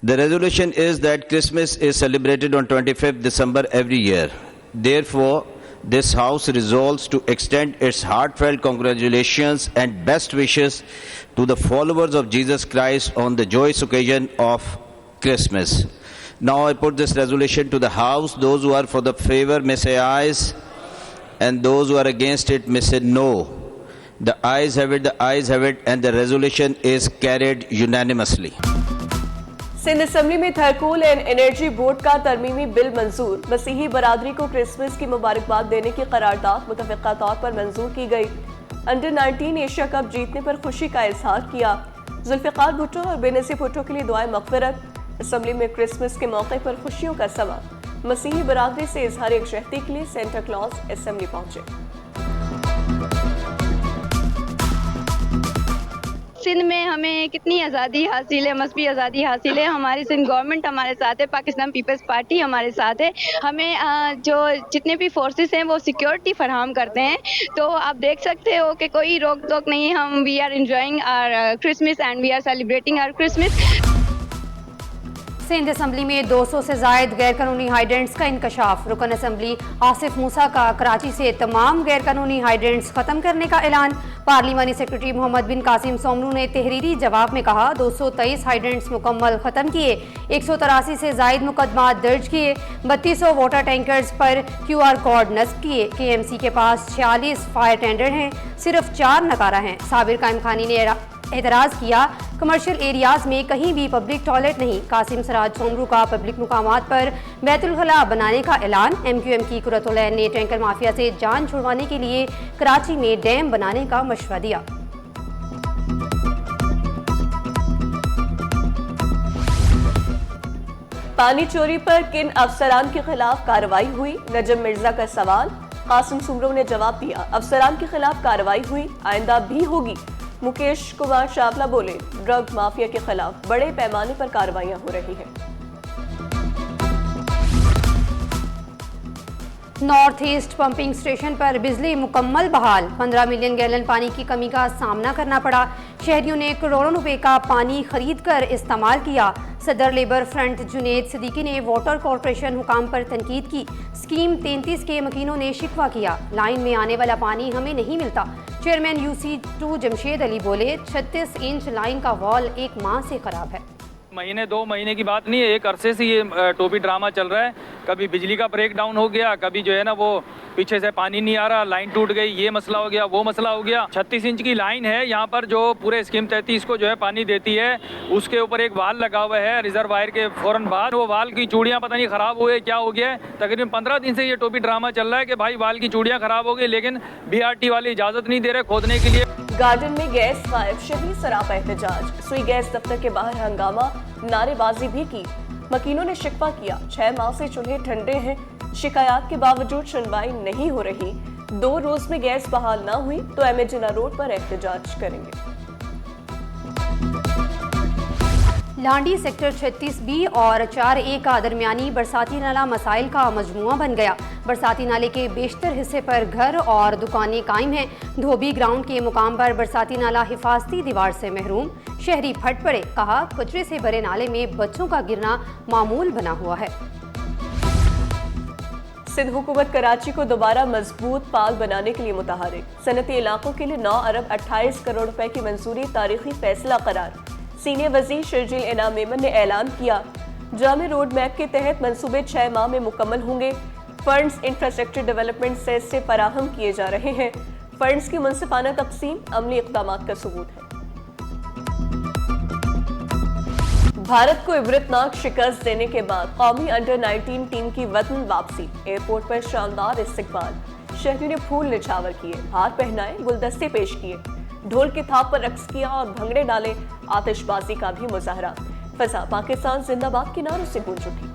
The resolution is that Christmas is celebrated on 25th December every year. Therefore, this House resolves to extend its heartfelt congratulations and best wishes to the followers of Jesus Christ on the joyous occasion of Christmas. Now I put this resolution to the House. Those who are for the favor may say ayes, and those who are against it may say no. The ayes have it, and the resolution is carried unanimously. Sindh assembly में Thar coal and energy board का तरमीमी bill मंजूर। मसीही बरादरी को Christmas की मुबारकबाद देने की करारदाद मुतफ़िक़ा तौर पर मंजूर की गई। अंडर 19 एशिया कप जीतने पर खुशी का इजहार किया। जुल्फ़िकार भुट्टो और बेनज़ीर भुट्टो के लिए दुआए मग़फ़िरत। असेंबली में क्रिसमस के मौके पर खुशियों का समा। मसीही बरादरी से इजहार यकजहती के लिए सेंटा क्लॉज असेंबली पहुंचे। सिंध में हमें कितनी आज़ादी हासिल है, मसबी आज़ादी हासिल है। हमारी सिंध गवर्नमेंट हमारे साथ है, पाकिस्तान पीपल्स पार्टी हमारे साथ है। हमें जो जितने भी फोर्सेस हैं वो सिक्योरिटी फराहम करते हैं। तो आप देख सकते हो कि कोई रोक टोक नहीं। हम we are enjoying our Christmas and we are celebrating our Christmas. Sindh assembly में 200 से जायद गैर कानूनी हाइडेंट्स का इंकशाफ। रुकन असम्बली आसिफ मूसा का कराची से तमाम गैर कानूनी हाइडेंट्स ख़त्म करने का ऐलान। पार्लिमानी सेक्रेटरी मोहम्मद बिन कासिम सोमनू ने तहरीरी जवाब में कहा 223 हाइडेंट्स मुकम्मल ख़त्म किए, 183 से जायद मुकदमात दर्ज किए, 3200 वाटर टैंकर्स पर QR कोड नस्ब किए। KMC के पास 46 फायर टेंडर हैं, सिर्फ 4 नकारा हैं। साबिर कायम खानी ने एतराज़ किया कमर्शियल एरियाज़ में कहीं भी पब्लिक टॉयलेट नहीं। कासिम सराज सोमरू का पब्लिक मुकामात पर बैतुल खला बनाने का ऐलान। MQM की कुरतुलैन ने टैंकर माफिया से जान छुड़वाने के लिए कराची में डैम बनाने का मशवरा दिया। पानी चोरी पर किन अफसरान के खिलाफ कार्रवाई हुई? नजम मिर्जा का सवाल। कासिम सुमरो ने जवाब दिया अफसरान के खिलाफ कार्रवाई हुई, आइंदा भी होगी। मुकेश कुमार चावला बोले ड्रग माफिया के खिलाफ बड़े पैमाने पर कार्रवाइयां हो रही हैं। नॉर्थ ईस्ट पंपिंग स्टेशन पर बिजली मुकम्मल बहाल। 15 मिलियन गैलन पानी की कमी का सामना करना पड़ा। शहरियों ने करोड़ों रुपए का पानी खरीद कर इस्तेमाल किया। सदर लेबर फ्रंट जुनेद सिद्दीकी ने वाटर कॉरपोरेशन हुकाम पर तनकीद की। स्कीम 33 के मकीनों ने शिकवा किया, लाइन में आने वाला पानी हमें नहीं मिलता। चेयरमैन UC2 जमशेद अली बोले 36 इंच लाइन का वॉल 1 माह से खराब है। महीने 2 महीने की बात नहीं है, एक अरसे से ये टोपी ड्रामा चल रहा है। कभी बिजली का ब्रेक डाउन हो गया, कभी जो है ना वो पीछे से पानी नहीं आ रहा, लाइन टूट गई, ये मसला हो गया, वो मसला हो गया। 36 इंच की लाइन है यहाँ पर जो पूरे स्कीम 33 को जो है पानी देती है। उसके ऊपर एक वाल लगा हुआ है रिजर्वायर के फौरन बाद। वो वाल की चूड़ियाँ पता नहीं ख़राब हुए क्या हो गया है। तकरीबन 15 दिन से ये टोपी ड्रामा चल रहा है कि भाई वाल की चूड़ियाँ ख़राब हो गई, लेकिन BRT वाले इजाज़त नहीं दे रहे खोदने के लिए। गार्डन में गैस गायब, शहरी सरापा एहतजाज। सुई गैस दफ्तर के बाहर हंगामा, नारेबाजी भी की। मकीनों ने शिकवा किया 6 माह से चूल्हे ठंडे हैं, शिकायत के बावजूद सुनवाई नहीं हो रही। 2 रोज में गैस बहाल ना हुई तो MA जिन्ना रोड पर एहतजाज करेंगे। लांडी सेक्टर 36B और 4A का दरमियानी बरसाती नाला मसाइल का मजमुआ बन गया। बरसाती नाले के बेशतर हिस्से पर घर और दुकानें कायम हैं। धोबी ग्राउंड के मुकाम पर बरसाती नाला हिफाजती दीवार से महरूम। शहरी फट पड़े, कहा कचरे से भरे नाले में बच्चों का गिरना मामूल बना हुआ है। सिंध हुकूमत कराची को दोबारा मजबूत पाल बनाने के लिए मुतहरिक। सनती इलाकों के लिए 9 अरब 28 करोड़ रुपए की मंजूरी तारीखी फैसला करार। सीनियर वजीर शर्जील इनाम मेमन ने ऐलान किया जामे रोड मैप के तहत मंसूबे 6 माह में मुकम्मल होंगे। फंड्स इंफ्रास्ट्रक्चर डेवलपमेंट सेस से फराहम किए जा रहे हैं। फंड्स की मुनसिफाना तकसीम अमली इक़दामात का सबूत है। भारत को इबरतनाक शिकस्त देने के बाद कौमी अंडर 19 टीम की वतन वापसी। एयरपोर्ट पर शानदार इस्तकबाल। शहरियों ने फूल निछावर किए, हार पहनाए, गुलदस्ते पेश किए, ढोल के थाप पर रक्स किया और भंगड़े डाले। आतिशबाजी का भी मुजाहरा। फजा पाकिस्तान जिंदाबाद के नारों से गूंज उठी।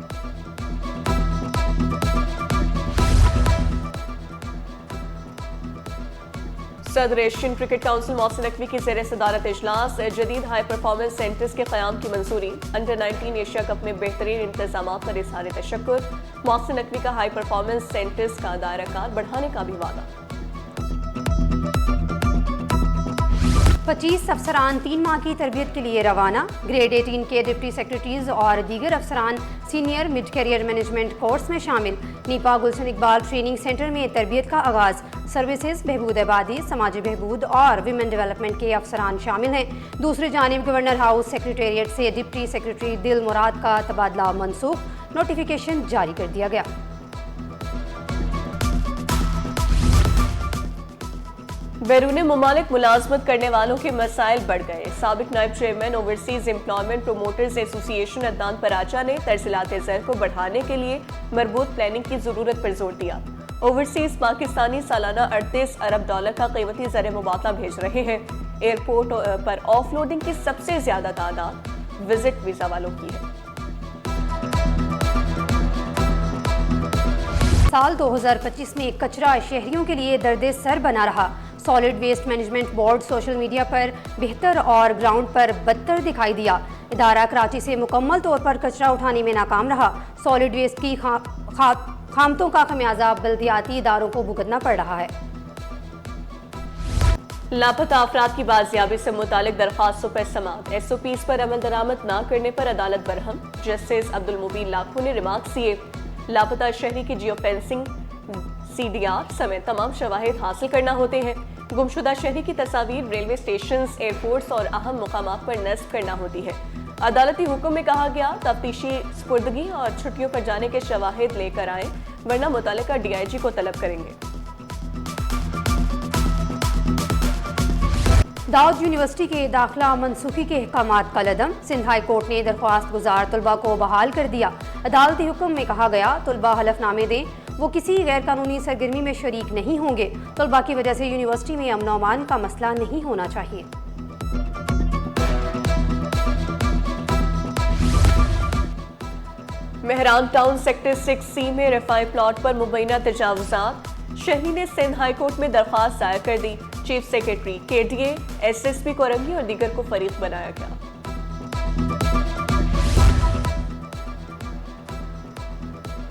सदर Asian cricket council Mohsin Naqvi की ज़ेर सदारत इजलास। जदीद हाई परफॉर्मेंस सेंटर्स के क़याम की मंजूरी। अंडर 19 एशिया कप में बेहतरीन इंतजाम पर इज़हार तशक्कुर। मोहसिन नकवी का हाई परफॉर्मेंस सेंटर्स का दायरा कार बढ़ाने का भी वादा। 25 अफसरान 3 माह की तरबियत के लिए रवाना। ग्रेड 18 के डिप्टी सेक्रेटरीज और दीगर अफसरान senior mid career management course में शामिल। नीपा गुलशन इकबाल ट्रेनिंग सेंटर में तरबियत का आगाज। सर्विसेज, बहबूद आबादी, समाजी बहबूद और विमेन डेवलपमेंट के अफसरान शामिल हैं। दूसरी जानिब गवर्नर हाउस सेक्रेटेरिएट से डिप्टी सेक्रेटरी दिल मुराद का तबादला मनसूख, नोटिफिकेशन जारी कर दिया गया। बैरून मुमालिक मुलाजमत करने वालों के मसाइल बढ़ गए। साबिक नायब chairman overseas employment promoters association Adnan Paracha ने तरसीलात ज़र को बढ़ाने के लिए मरबूत प्लानिंग की जरूरत पर जोर दिया। ओवरसीज पाकिस्तानी सालाना 38 अरब डॉलर का कीमती ज़र मुबादला भेज रहे हैं। एयरपोर्ट पर ऑफलोडिंग की सबसे ज्यादा तादाद विजिट वीजा वालों की है। साल 2025 में कचरा शहरियों के लिए दर्द सर बना रहा। Solid waste management board social media पर बेहतर और ग्राउंड पर बदतर दिखाई दिया। इदारा कराची से मुकम्मल तौर पर कचरा उठाने में नाकाम रहा। सॉलिड वेस्ट की खामतों का खमियाजा बल्दियाती इदारों को भुगतना पड़ रहा है। लापता अफराद की बाजियाबी से मुतालिक दरख्वास्तों पर समाअत। SOPs पर अमल दरामद न करने पर अदालत बरहम। जस्टिस अब्दुल मुबीन लाखों ने रिमार्क्स दिए। लापता शहरी की जियो फेंसिंग, CDR समेत तमाम शवाहिद हासिल करना होते हैं। गुमशुदा शहरी की तस्वीर रेलवे स्टेशन, एयरपोर्ट्स और अहम मुकामात पर नस्ब करना होती है। अदालती हुक्म में कहा गया तफ्तीशी स्पुर्दगी और छुट्टियों पर जाने के शवाहिद लेकर आए, वरना मुतल्लिका DIG को तलब करेंगे। दाऊद यूनिवर्सिटी के दाखिला मनसूखी के अहकामात का लदम। सिंध हाई कोर्ट ने दरख्वास्त गुजार तलबा को बहाल कर दिया। अदालती हुक्म में कहा गया तलबा हलफनामे दें, वो किसी गैर कानूनी सरगर्मी में शरीक नहीं होंगे। तलबा की वजह से यूनिवर्सिटी में अमन अमान का मसला नहीं होना चाहिए। मेहरान टाउन सेक्टर 6C में रफाई प्लॉट पर मुबैना तजावुजात। शहरी ने सिंध हाई कोर्ट में दरख्वास्त दायर कर दी। Chief secretary, KDA, SSP Korangi और दीगर को फरीक बनाया गया।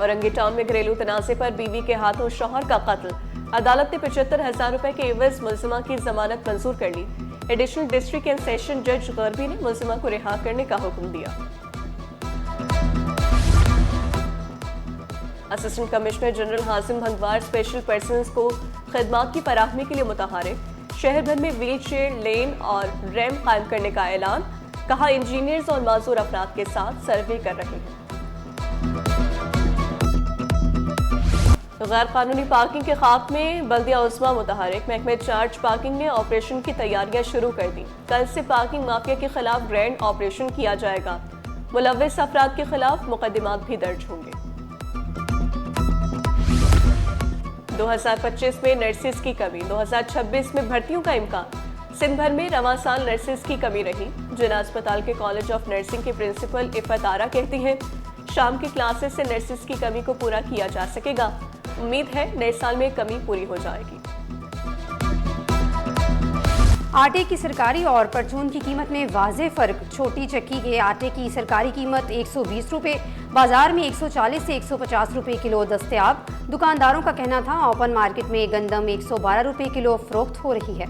औरंगी टाउन में घरेलू तनाज़े पर बीवी के हाथों शौहर का कत्ल। अदालत ने 75,000 रुपए के एवज मुल्जिमा की जमानत मंजूर कर ली। एडिशनल डिस्ट्रिक्ट एंड सेशन जज गरबी ने मुल्जिमा को रिहा करने का हुक्म दिया। Assistant commissioner general Hashim Bhangwar special persons को खिदमात की फराहमी के लिए मुतहरिक। शहर भर में व्हील चेयर लेन और रैम्प कायम करने का ऐलान। कहा इंजीनियर्स और माजूर अफराद के साथ सर्वे कर रहे हैं। गैर कानूनी पार्किंग के खाक में बल्दिया उस्मा मुतहरिक। महकमे चार्ज पार्किंग ने ऑपरेशन की तैयारियां शुरू कर दी। कल से पार्किंग माफिया के खिलाफ ग्रैंड ऑपरेशन किया जाएगा। मुलव्विस अफराद के खिलाफ मुकदमात भी दर्ज होंगे। 2025 में नर्सेस की कमी, 2026 में भर्तियों का इम्कान। सिंध भर में रवां साल नर्सेस की कमी रही। जिला अस्पताल के कॉलेज ऑफ नर्सिंग के प्रिंसिपल इफ़त आरा कहती हैं शाम की क्लासेस से नर्सेस की कमी को पूरा किया जा सकेगा। उम्मीद है नए साल में कमी पूरी हो जाएगी। आटे की सरकारी और परचून की कीमत में वाज़े फर्क। छोटी चक्की के आटे की सरकारी कीमत 120 रुपये, बाजार में 140 से 150 रुपये किलो दस्तयाब। दुकानदारों का कहना था ओपन मार्केट में गंदम 112 रुपये किलो फरोख्त हो रही है।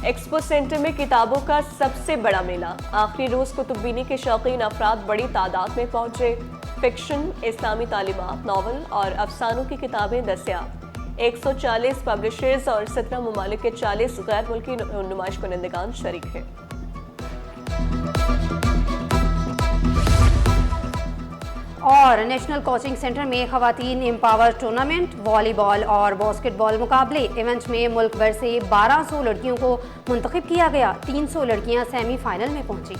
एक्सपो सेंटर में किताबों का सबसे बड़ा मेला। आखिरी रोज कुतुबबीनी के शौकीन अफराद बड़ी तादाद में पहुंचे। फिक्शन, इस्लामी तालीमात, नावल और अफसानों की किताबें दस्तयाब। 140 पब्लिशर्स और 17 ममालिक के 40 गैर मुल्की नुमाइश कुनंदगान शरीक हैं। और नेशनल कोचिंग सेंटर में खवातीन एम्पावर टूर्नामेंट, वॉलीबॉल और बास्केटबॉल मुकाबले। इवेंट में मुल्क भर से 1200 लड़कियों को मुंतखब किया गया। 300 लड़कियां सेमीफाइनल में पहुंची।